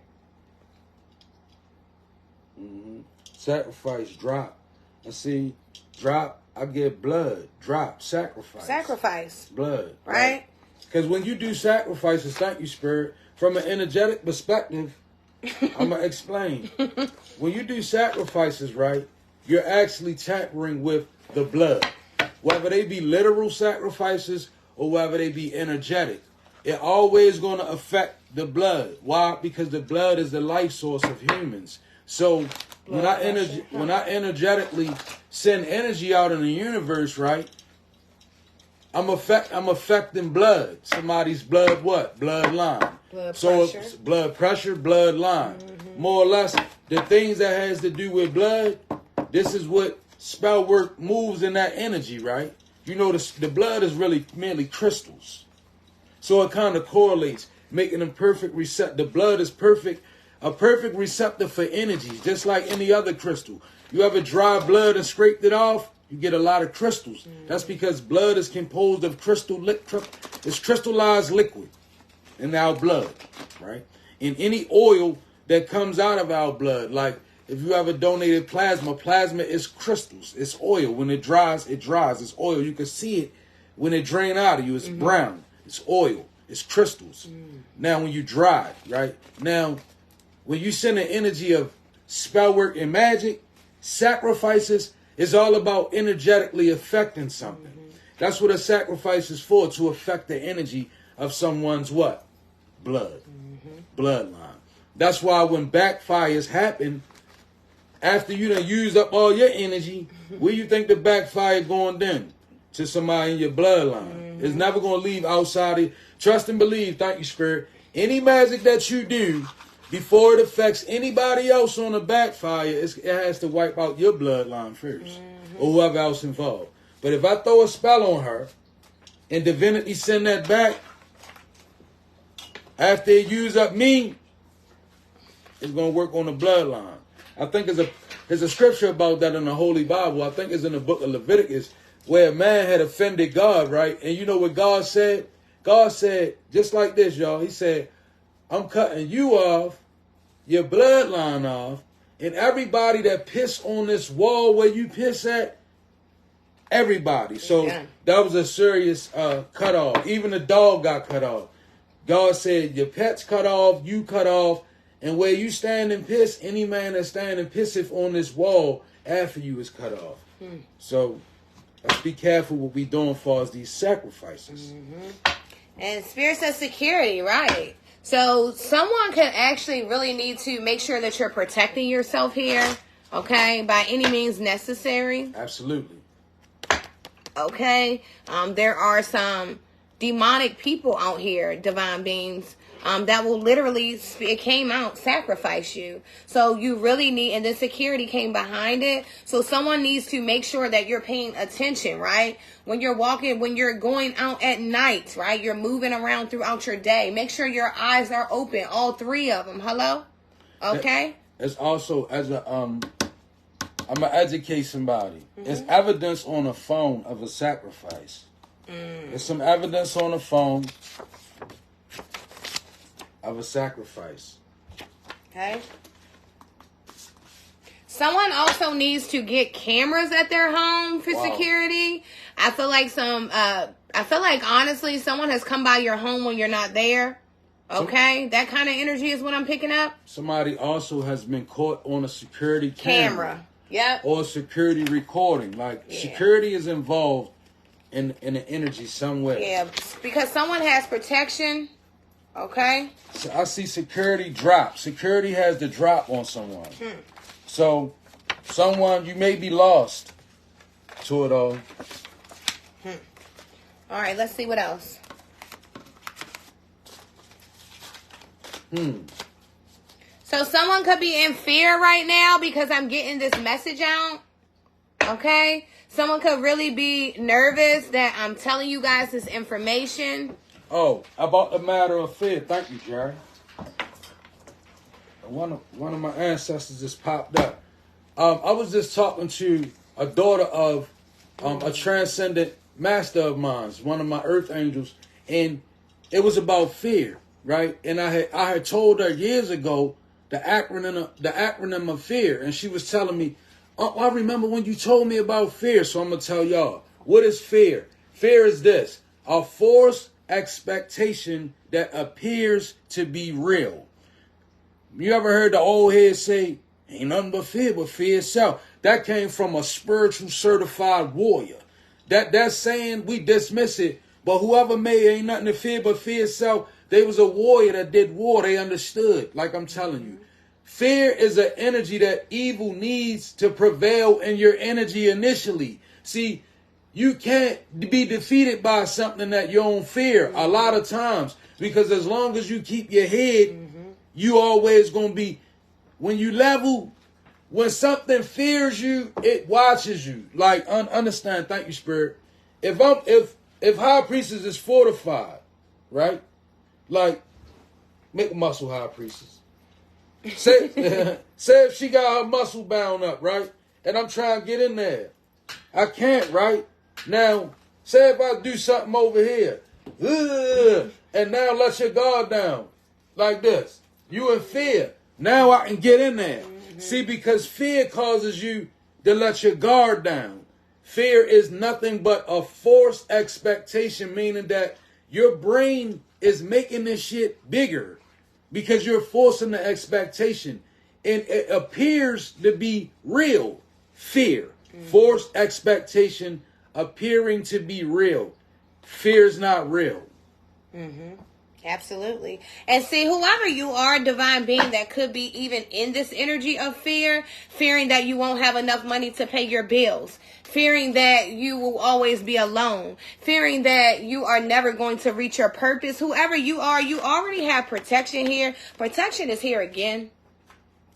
Mm-hmm. Sacrifice, drop. And see, drop, I get blood. Drop, sacrifice. Sacrifice. Blood. Right? Because when you do sacrifices, thank you, Spirit, from an energetic perspective, I'm going to explain. When you do sacrifices, right, you're actually tampering with the blood. Whether they be literal sacrifices or whether they be energetic, it always going to affect the blood. Why? Because the blood is the life source of humans. So when I energetically send energy out in the universe, right, I'm affecting blood. Somebody's blood what? Bloodline. Blood pressure, bloodline. Mm-hmm. More or less, the things that has to do with blood, this is what spell work moves in that energy, right? You know, the blood is really merely crystals. So it kind of correlates, making them perfect receptor. The blood is a perfect receptor for energies, just like any other crystal. You ever dry blood and scraped it off, you get a lot of crystals. Mm-hmm. That's because blood is composed of it's crystallized liquid in our blood, right? And any oil that comes out of our blood, like if you ever donated plasma is crystals. It's oil. When it dries, it dries. It's oil. You can see it when it drains out of you. It's brown. It's oil. It's crystals. Now, when you dry, right? Now, when you send an energy of spell work and magic, sacrifices is all about energetically affecting something. That's what a sacrifice is for, to affect the energy of someone's what? Blood. Bloodline. That's why when backfires happen, after you done used up all your energy, where you think the backfire going then? To somebody in your bloodline. It's never going to leave outside of. Trust and believe, thank you, Spirit. Any magic that you do, before it affects anybody else on the backfire, it has to wipe out your bloodline first. Or whoever else involved. But if I throw a spell on her, and divinity send that back, after it use up me, it's going to work on the bloodline. I think there's a scripture about that in the Holy Bible. I think it's in the book of Leviticus, where a man had offended God, right? And you know what God said? God said, just like this, y'all. He said, I'm cutting you off, your bloodline off, and everybody that piss on this wall where you piss at, everybody. So that was a serious cut off. Even the dog got cut off. God said, your pet's cut off, you cut off, and where you stand and piss, any man that stand and pisseth on this wall after you is cut off. So let's be careful what we doing for these sacrifices. And Spirit says security, right? So someone could actually really need to make sure that you're protecting yourself here, okay, by any means necessary. Absolutely. Okay. There are some demonic people out here, divine beings, that will literally, it came out, sacrifice you. So you really need, and the security came behind it. So someone needs to make sure that you're paying attention, right? When you're walking, when you're going out at night, right? You're moving around throughout your day. Make sure your eyes are open, all 3 of them. Hello? Okay? It's also, as a, I'm going to educate somebody. It's evidence on a phone of a sacrifice. There's some evidence on the phone of a sacrifice. Okay. Someone also needs to get cameras at their home for security. I feel like honestly, someone has come by your home when you're not there. Okay, that kind of energy is what I'm picking up. Somebody also has been caught on a security camera. Yep. Or security recording. Security is involved in the energy somewhere. Yeah, because someone has protection. Okay. So I see security drop. Security has the drop on someone. So someone, you may be lost to it all. All right, let's see what else. So someone could be in fear right now because I'm getting this message out. Okay? Someone could really be nervous that I'm telling you guys this information. Oh, about the matter of fear. Thank you, Jerry. One of my ancestors just popped up. I was just talking to a daughter of a transcendent master of mine, one of my earth angels, and it was about fear, right? And I had told her years ago the acronym of fear, and she was telling me, "Oh, I remember when you told me about fear." So I'm gonna tell y'all, what is fear? Fear is this: a forced expectation that appears to be real. You ever heard the old heads say, "Ain't nothing but fear itself"? That came from a spiritual certified warrior. That saying, we dismiss it, but whoever made ain't nothing to fear but fear itself, they was a warrior that did war. They understood, like I'm telling you. Fear is an energy that evil needs to prevail in your energy initially. See, you can't be defeated by something that you don't fear a lot of times, because as long as you keep your head, you always going to be, when you level, when something fears you, it watches you. Like, understand, thank you, Spirit. If High Priestess is fortified, right? Like, make a muscle High Priestess. Say if she got her muscle bound up, right? And I'm trying to get in there. I can't, right? Now, say if I do something over here, and now let your guard down, like this. You in fear. Now I can get in there. See, because fear causes you to let your guard down. Fear is nothing but a forced expectation, meaning that your brain is making this shit bigger because you're forcing the expectation. And it appears to be real. Fear. Forced expectation appearing to be real. Fear is not real. Absolutely. And see, whoever you are, divine being that could be even in this energy of fear, fearing that you won't have enough money to pay your bills, fearing that you will always be alone, fearing that you are never going to reach your purpose. Whoever you are, you already have protection here. Protection is here again.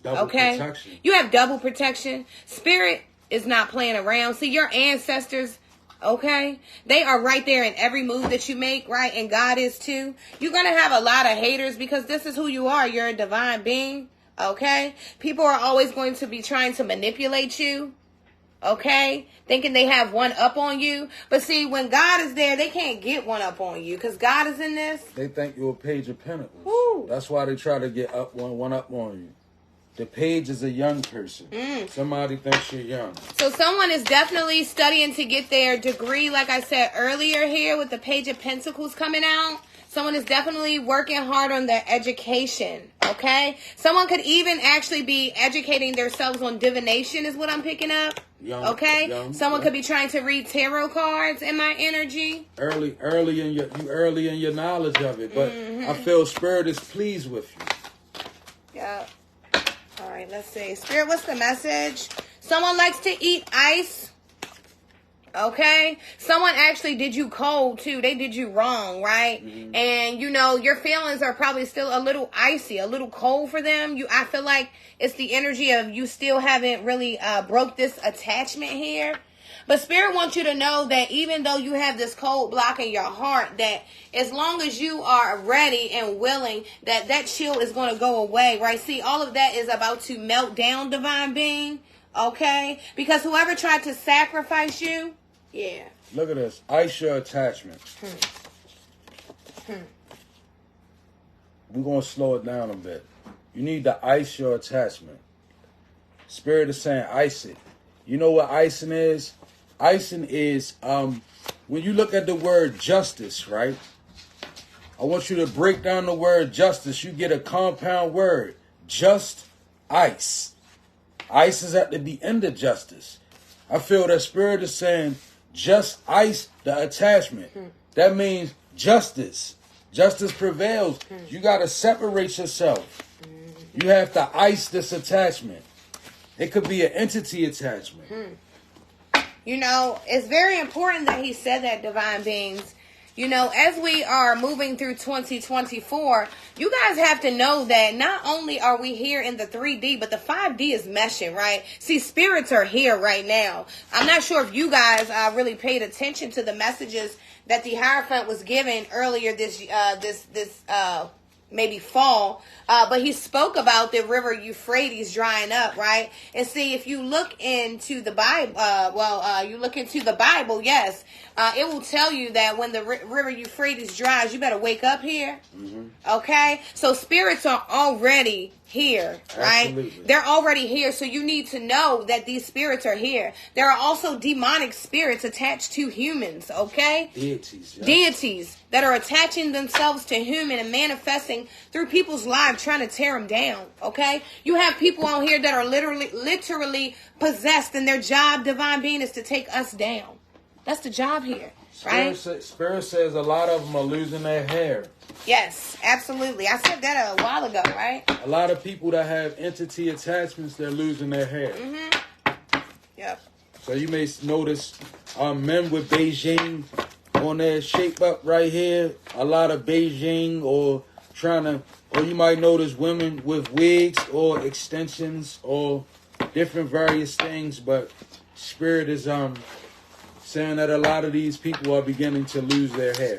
Double protection. You have double protection. Spirit is not playing around. See, your ancestors, okay, they are right there in every move that you make, right? And God is too. You're going to have a lot of haters because this is who you are. You're a divine being, okay? People are always going to be trying to manipulate you, okay? Thinking they have one up on you. But see, when God is there, they can't get one up on you because God is in this. They think you're a page of pentacles. Woo. That's why they try to get one up on you. The page is a young person. Somebody thinks you're young. So someone is definitely studying to get their degree, like I said earlier here, with the Page of Pentacles coming out. Someone is definitely working hard on their education, okay? Someone could even actually be educating themselves on divination is what I'm picking up, okay? Someone could be trying to read tarot cards in my energy. Early in your knowledge of it, but I feel Spirit is pleased with you. Yeah. All right, let's see. Spirit, what's the message? Someone likes to eat ice. Okay? Someone actually did you cold, too. They did you wrong, right? And, you know, your feelings are probably still a little icy, a little cold for them. I feel like it's the energy of you still haven't really broke this attachment here. But Spirit wants you to know that even though you have this cold block in your heart, that as long as you are ready and willing, that chill is going to go away, right? See, all of that is about to melt down, divine being, okay? Because whoever tried to sacrifice you, yeah. Look at this. Ice your attachment. We're going to slow it down a bit. You need to ice your attachment. Spirit is saying ice it. You know what icing is? Icing is, when you look at the word justice, right? I want you to break down the word justice. You get a compound word. Just ice. Ice is at the end of justice. I feel that Spirit is saying just ice the attachment. That means justice. Justice prevails. You got to separate yourself. You have to ice this attachment. It could be an entity attachment. You know, it's very important that he said that, divine beings. you know, as we are moving through 2024, you guys have to know that not only are we here in the 3D, but the 5D is meshing, right? See, spirits are here right now. I'm not sure if you guys really paid attention to the messages that the Hierophant was given earlier this maybe fall, but he spoke about the river Euphrates drying up, right? And see, if you look into the Bible, you look into the Bible, yes, it will tell you that when the river Euphrates dries, you better wake up here. Mm-hmm. Okay? So spirits are already here, right? Absolutely. They're already here, so you need to know that these spirits are here. There are also demonic spirits attached to humans, okay? Deities. Yeah. Deities that are attaching themselves to human and manifesting through people's lives, trying to tear them down, okay? You have people out here that are literally possessed, and their job, divine being, is to take us down. That's the job here, right? Spirit says a lot of them are losing their hair. Yes, absolutely. I said that a while ago, right? A lot of people that have entity attachments, they're losing their hair. Mm-hmm. Yep. So you may notice men with Beijing on their shape up right here. A lot of Beijing, or you might notice women with wigs or extensions or different various things. But Spirit is saying that a lot of these people are beginning to lose their hair.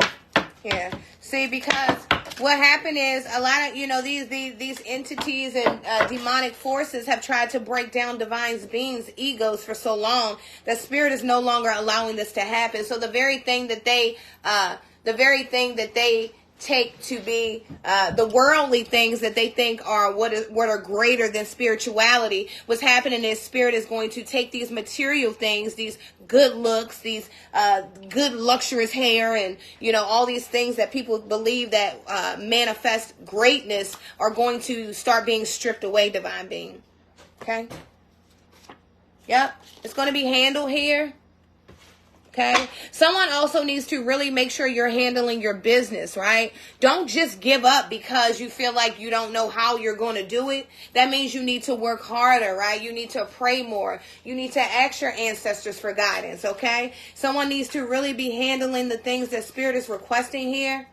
Yeah. See, because what happened is a lot of, these entities and demonic forces have tried to break down divine beings' egos for so long that Spirit is no longer allowing this to happen. So the very thing that they take to be the worldly things that they think are what are greater than spirituality, what's happening is Spirit is going to take these material things, these good looks, these good luxurious hair, and all these things that people believe that manifest greatness, are going to start being stripped away, divine being. Okay? Yep. It's going to be handled here. Okay. Someone also needs to really make sure you're handling your business, right? Don't just give up because you feel like you don't know how you're going to do it. That means you need to work harder, right? You need to pray more. You need to ask your ancestors for guidance, okay? Someone needs to really be handling the things that Spirit is requesting here.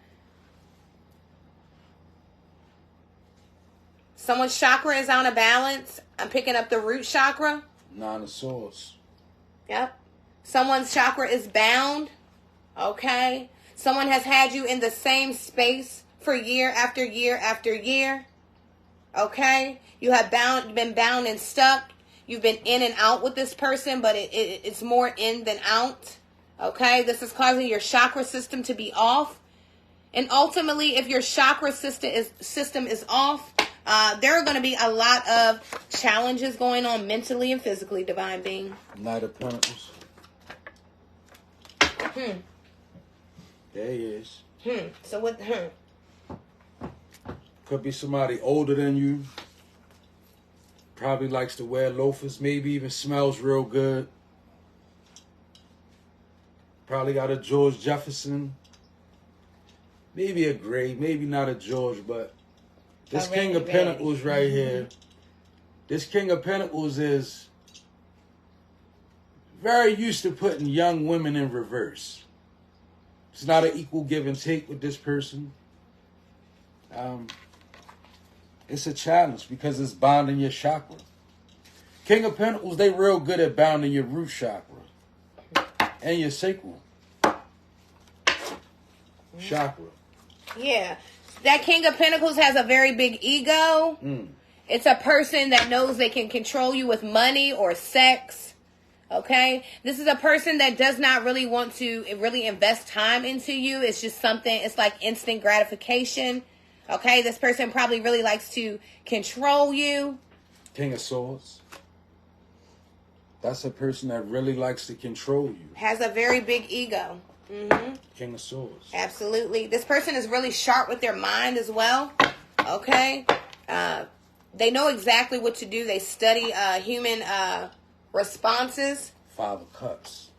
Someone's chakra is out of balance. I'm picking up the root chakra. Nine of Swords. Yep. Someone's chakra is bound, okay? Someone has had you in the same space for year after year after year, okay? You have been bound and stuck. You've been in and out with this person, but it's more in than out, okay? This is causing your chakra system to be off. And ultimately, if your chakra system is off, there are going to be a lot of challenges going on mentally and physically, divine being. Knight of Pentacles. There he is. So what? Could be somebody older than you. Probably likes to wear loafers. Maybe even smells real good. Probably got a George Jefferson. Maybe a Gray. Maybe not a George, but this King of Pentacles right here. This King of Pentacles is very used to putting young women in reverse. It's not an equal give and take with this person. It's a challenge because it's bounding your chakra. King of Pentacles, they real good at bounding your root chakra and your sacral chakra. Yeah. That King of Pentacles has a very big ego. It's a person that knows they can control you with money or sex. Okay, this is a person that does not really want to really invest time into you. It's just something, it's like instant gratification. Okay, this person probably really likes to control you. King of Swords. That's a person that really likes to control you. Has a very big ego. Mm-hmm. King of Swords. Absolutely. This person is really sharp with their mind as well. Okay, they know exactly what to do. They study human responses. Five of Cups.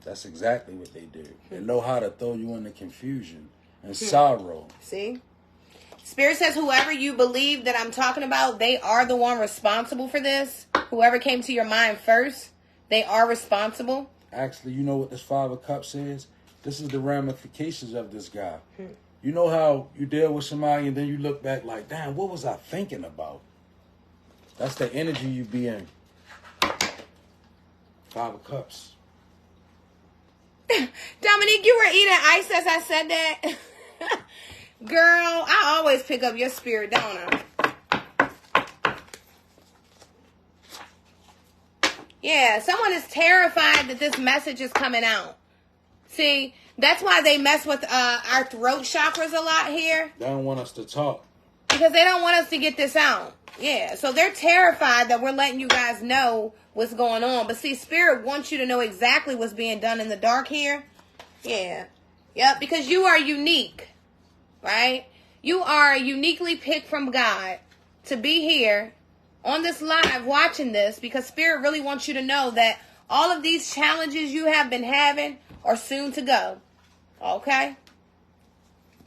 That's exactly what they do. They know how to throw you into confusion and sorrow. See? Spirit says whoever you believe that I'm talking about, they are the one responsible for this. Whoever came to your mind first, they are responsible. Actually, you know what this Five of Cups is? This is the ramifications of this guy. You know how you deal with somebody and then you look back like, damn, what was I thinking about? That's the energy you be in. 5 of Cups. Dominique, you were eating ice as I said that. Girl, I always pick up your spirit, don't I? Yeah, someone is terrified that this message is coming out. See, that's why they mess with our throat chakras a lot here. They don't want us to talk. Because they don't want us to get this out. Yeah, so they're terrified that we're letting you guys know what's going on. But see, Spirit wants you to know exactly what's being done in the dark here. Yeah. Yep, because you are unique. Right? You are uniquely picked from God to be here on this live watching this, because Spirit really wants you to know that all of these challenges you have been having are soon to go. Okay?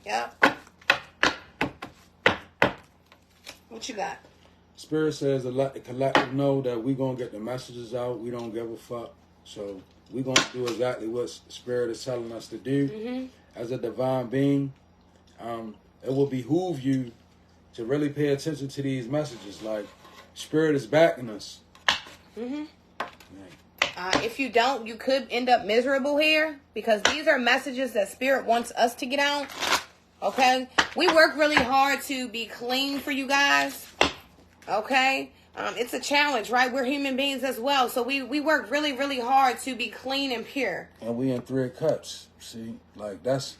Yep. What you got? Spirit says to let the collective know that we're going to get the messages out. We don't give a fuck. So we're going to do exactly what Spirit is telling us to do. As a divine being, it will behoove you to really pay attention to these messages. Like, Spirit is backing us. If you don't, you could end up miserable here, because these are messages that Spirit wants us to get out. Okay? We work really hard to be clean for you guys. Okay? It's a challenge, right? We're human beings as well. So we work really, really hard to be clean and pure. And we in 3 of Cups. See? Like, that's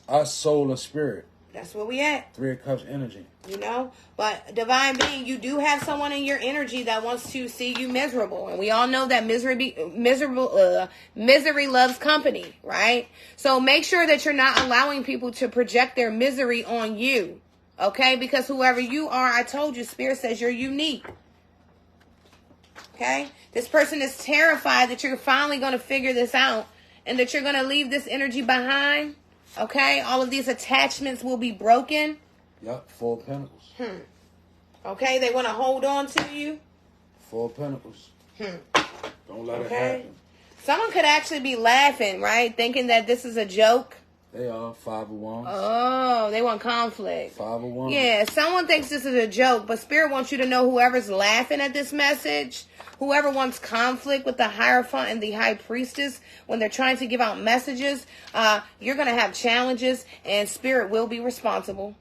our soul and spirit. That's where we at. 3 of Cups energy. You know? But divine being, you do have someone in your energy that wants to see you miserable. And we all know that misery loves company, right? So make sure that you're not allowing people to project their misery on you. Okay? Because whoever you are, I told you, Spirit says you're unique. Okay? This person is terrified that you're finally going to figure this out and that you're going to leave this energy behind. Okay? All of these attachments will be broken. Yep, 4 of Pentacles. Okay, they want to hold on to you. 4 of Pentacles. Don't let it happen. Someone could actually be laughing, right? Thinking that this is a joke. They are 5 of Wands. Oh, they want conflict. 5 of Wands. Yeah, someone thinks this is a joke, but Spirit wants you to know whoever's laughing at this message, whoever wants conflict with the Hierophant and the High Priestess when they're trying to give out messages, you're going to have challenges, and Spirit will be responsible.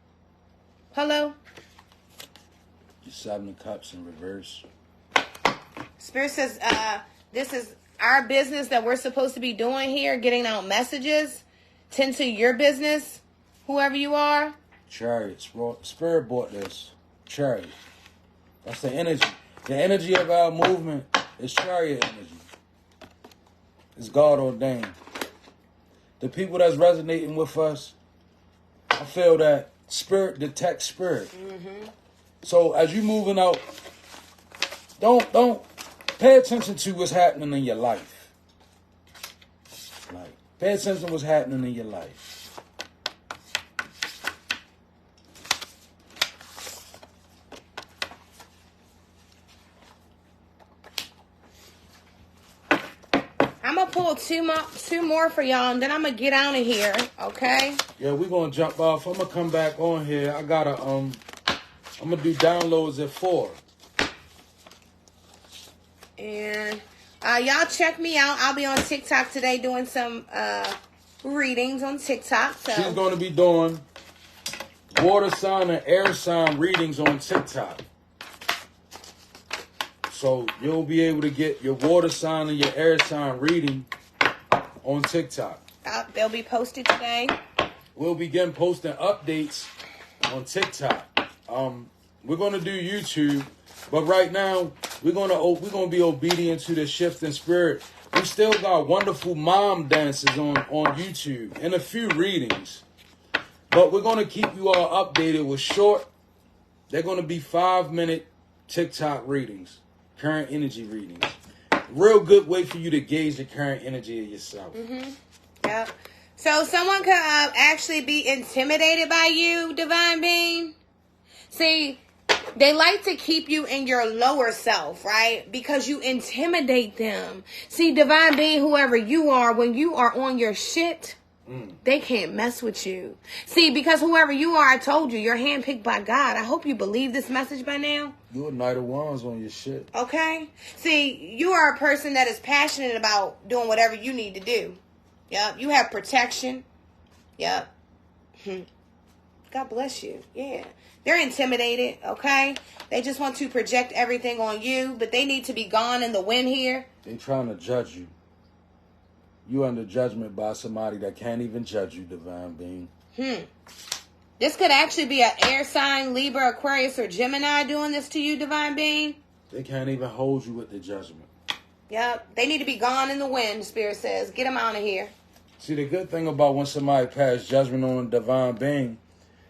Hello? 7 of Cups in reverse. Spirit says this is our business that we're supposed to be doing here, getting out messages. Tend to your business, whoever you are. Chariot. Spirit bought this. Chariot. That's the energy. The energy of our movement is chariot energy. It's God ordained. The people that's resonating with us, I feel that Spirit detects spirit. So as you moving out, don't pay attention to what's happening in your life. Like, pay attention to what's happening in your life. I'm gonna pull two more for y'all, and then I'm gonna get out of here. Okay? Yeah, we're gonna jump off. I'm gonna come back on here. I gotta I'm gonna do downloads at 4. And y'all check me out. I'll be on TikTok today doing some readings on TikTok. So she's gonna be doing water sign and air sign readings on TikTok. So you'll be able to get your water sign and your air sign reading on TikTok. They'll be posted today. We'll begin posting updates on TikTok. We're gonna do YouTube, but right now we're gonna be obedient to the shift in spirit. We still got wonderful mom dances on YouTube and a few readings, but we're gonna keep you all updated with short. They're gonna be 5-minute TikTok readings, current energy readings. Real good way for you to gauge the current energy of yourself. Yep. So someone could actually be intimidated by you, divine being. See, they like to keep you in your lower self, right? Because you intimidate them. See, divine being, whoever you are, when you are on your shit, They can't mess with you. See, because whoever you are, I told you, you're handpicked by God. I hope you believe this message by now. You're a Knight of Wands on your shit. Okay? See, you are a person that is passionate about doing whatever you need to do. Yep. You have protection. Yep. God bless you. Yeah. They're intimidated, okay? They just want to project everything on you, but they need to be gone in the wind here. They trying to judge you. You under judgment by somebody that can't even judge you, divine being. This could actually be an air sign, Libra, Aquarius, or Gemini doing this to you, divine being. They can't even hold you with the judgment. Yep. They need to be gone in the wind, the Spirit says. Get them out of here. See, the good thing about when somebody passes judgment on a divine being,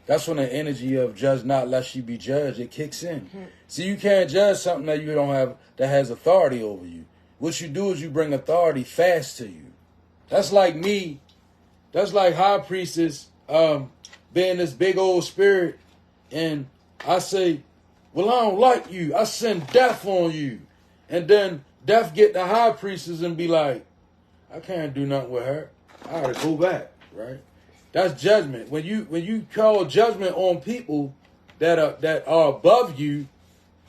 that's when the energy of judge not lest you be judged, it kicks in. See, you can't judge something that you don't have, that has authority over you. What you do is you bring authority fast to you. That's like me. That's like High Priestess being this big old spirit. And I say, well, I don't like you. I send death on you. And then death get the High Priestess and be like, I can't do nothing with her. I gotta go back, right? That's judgment. When you call judgment on people that are above you,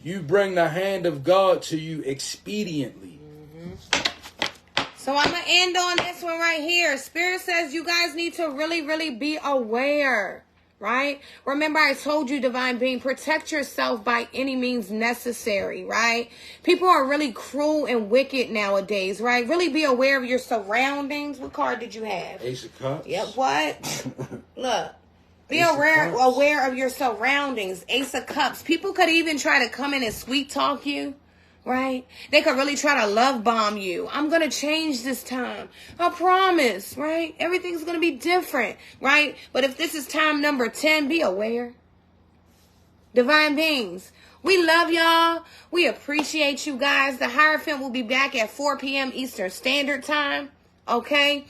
you bring the hand of God to you expediently. So I'm going to end on this one right here. Spirit says you guys need to really, really be aware, right? Remember I told you, divine being, protect yourself by any means necessary, right? People are really cruel and wicked nowadays, right? Really be aware of your surroundings. What card did you have? Ace of Cups. Yep, what? Look. Be Ace of aware of your surroundings. Ace of Cups. People could even try to come in and sweet talk you. Right? They could really try to love bomb you. I'm going to change this time. I promise, right? Everything's going to be different, right? But if this is time number 10, be aware. Divine beings, we love y'all. We appreciate you guys. The Hierophant will be back at 4 p.m. Eastern Standard Time. Okay?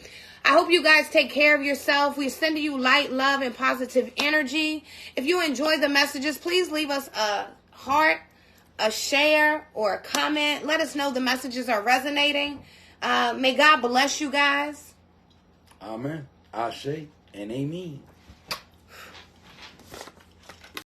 I hope you guys take care of yourself. We're sending you light, love, and positive energy. If you enjoy the messages, please leave us a heart, a share, or a comment. Let us know the messages are resonating. May God bless you guys. Amen. Ashe and amen.